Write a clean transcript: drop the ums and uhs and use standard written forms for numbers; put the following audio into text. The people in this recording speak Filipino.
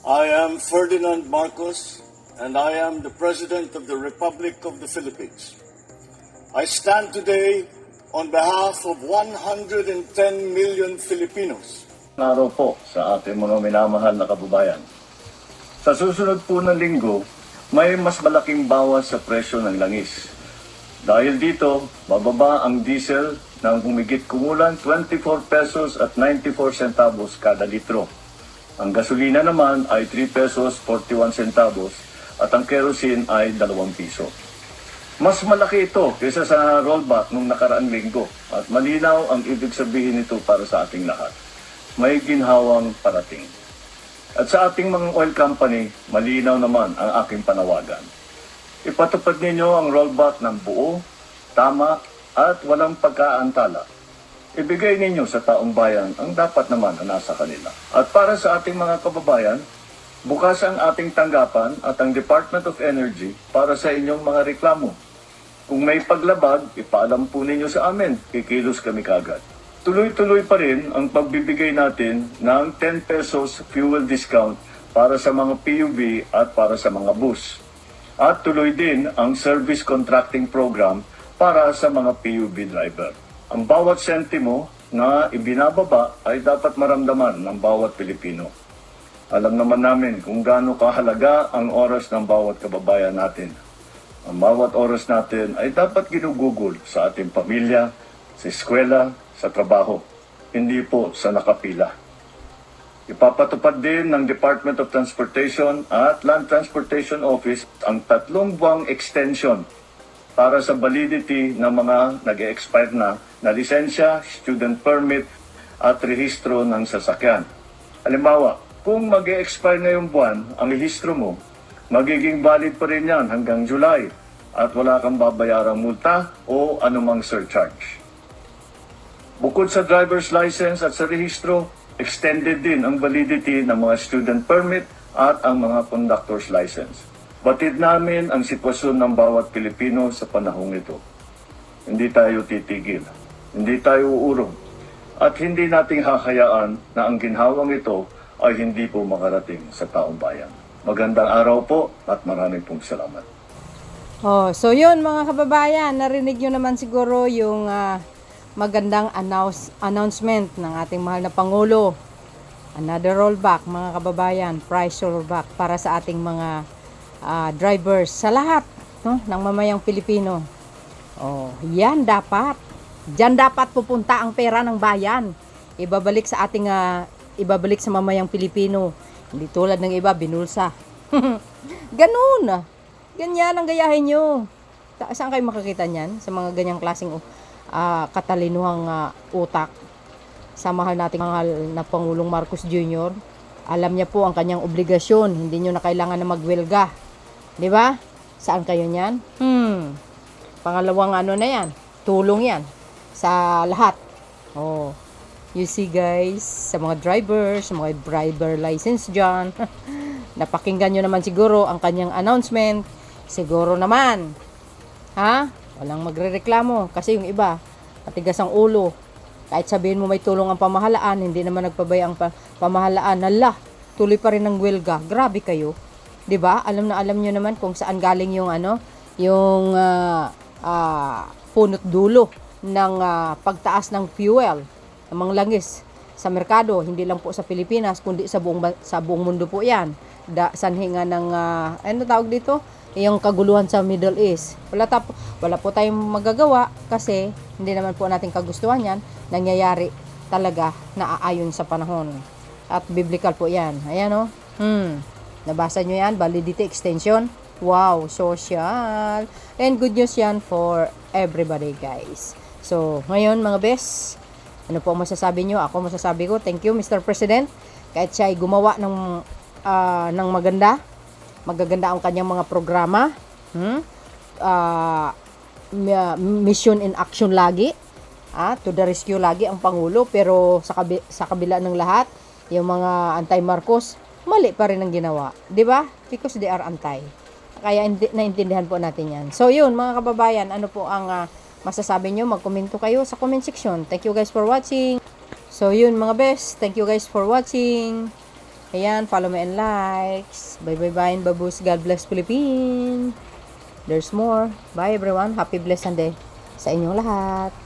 I am Ferdinand Marcos, and I am the President of the Republic of the Philippines. I stand today on behalf of 110 million Filipinos. Araw po sa ating mga minamahal na kababayan. Sa susunod po na linggo, may mas malaking bawas sa presyo ng langis. Dahil dito, bababa ang diesel ng humigit kumulang 24 pesos at 94 centavos kada litro. Ang gasolina naman ay 3 pesos 41 centavos at ang kerosene ay 2 piso. Mas malaki ito kaysa sa rollback nung nakaraang linggo at malinaw ang ibig sabihin nito para sa ating lahat. May ginhawang parating. At sa ating mga oil company, malinaw naman ang aking panawagan. Ipatupad ninyo ang rollback ng buo, tama at walang pagkaantala. Ibigay ninyo sa taong bayan ang dapat naman na nasa kanila. At para sa ating mga kababayan, bukas ang ating tanggapan at ang Department of Energy para sa inyong mga reklamo. Kung may paglabag, ipaalam po ninyo sa amin, kikilos kami kagad. Tuloy-tuloy pa rin ang pagbibigay natin ng 10 pesos fuel discount para sa mga PUV at para sa mga bus. At tuloy din ang service contracting program para sa mga PUV driver. Ang bawat sentimo na ibinababa ay dapat maramdaman ng bawat Pilipino. Alam naman namin kung gaano kahalaga ang oras ng bawat kababayan natin. Ang bawat oras natin ay dapat ginugugol sa ating pamilya, sa eskwela, sa trabaho, hindi po sa nakapila. Ipapatupad din ng Department of Transportation at Land Transportation Office ang 3 buwang extension para sa validity ng mga nag-expire na lisensya, student permit at rehistro ng sasakyan. Halimbawa, kung mag-expire na yung buwan, ang rehistro mo, magiging valid pa rin yan hanggang July at wala kang babayarang multa o anumang surcharge. Bukod sa driver's license at sa rehistro, extended din ang validity ng mga student permit at ang mga conductor's license. Batid namin ang sitwasyon ng bawat Pilipino sa panahong ito. Hindi tayo titigil, hindi tayo uurong, at hindi nating hahayaan na ang ginhawang ito ay hindi po makarating sa taong bayan. Magandang araw po at maraming pong salamat. So yun mga kababayan, narinig nyo naman siguro yung magandang announcement ng ating mahal na Pangulo. Another rollback mga kababayan, price rollback para sa ating mga drivers sa lahat, no, ng mamayang Pilipino. Yan dapat. Diyan dapat pupunta ang pera ng bayan. Ibabalik sa ating ibabalik sa mamayang Pilipino. Hindi tulad ng iba binulsa. Ganun. Ganyan ang gayahin nyo. Saan kayo makakita niyan? Sa mga ganyang klaseng katalinuhang utak. Sa mahal nating mahal na Pangulong Marcos Jr. Alam niya po ang kanyang obligasyon. Hindi nyo na kailangan na magwelga. Di ba? Saan kayo niyan? Pangalawang ano na yan? Tulong yan. Sa lahat. You see guys, sa mga drivers, sa mga driver license dyan. Napakinggan nyo naman siguro ang kanyang announcement. Siguro naman. Walang magrereklamo. Kasi yung iba, matigas ang ulo. Kahit sabihin mo may tulong ang pamahalaan, hindi naman nagpabay ang pamahalaan. Tuloy pa rin ang welga. Grabe kayo. 'Di ba? Alam niyo naman kung saan galing yung punot dulo ng pagtaas ng fuel, ng mga langis sa merkado, hindi lang po sa Pilipinas kundi sa buong mundo po 'yan. Sanhi nga ng ano tawag dito? Yung kaguluhan sa Middle East. Wala po tayong magagawa kasi hindi naman po natin kagustuhan 'yan. Nangyayari talaga na aayon sa panahon. At biblical po 'yan. Ayan Nabasa nyo yan, validity extension. Wow, social. And good news yan for everybody, guys. So, ngayon mga best, ano po masasabi nyo? Ako masasabi ko, thank you Mr. President. Kahit siya ay gumawa ng maganda, magaganda ang kanyang mga programa. Mission in action lagi. To the rescue lagi ang Pangulo. Pero sa kabila ng lahat, yung mga anti-Marcos, mali pa rin ang ginawa. 'Di ba? Because they are anti. Kaya naintindihan po natin yan. So yun mga kababayan, ano po ang masasabi nyo? Mag-komento kayo sa comment section. Thank you guys for watching. So yun mga best, thank you guys for watching. Ayan, follow me and likes. Bye bye bye and babus. God bless Philippines. There's more. Bye everyone. Happy blessed day sa inyong lahat.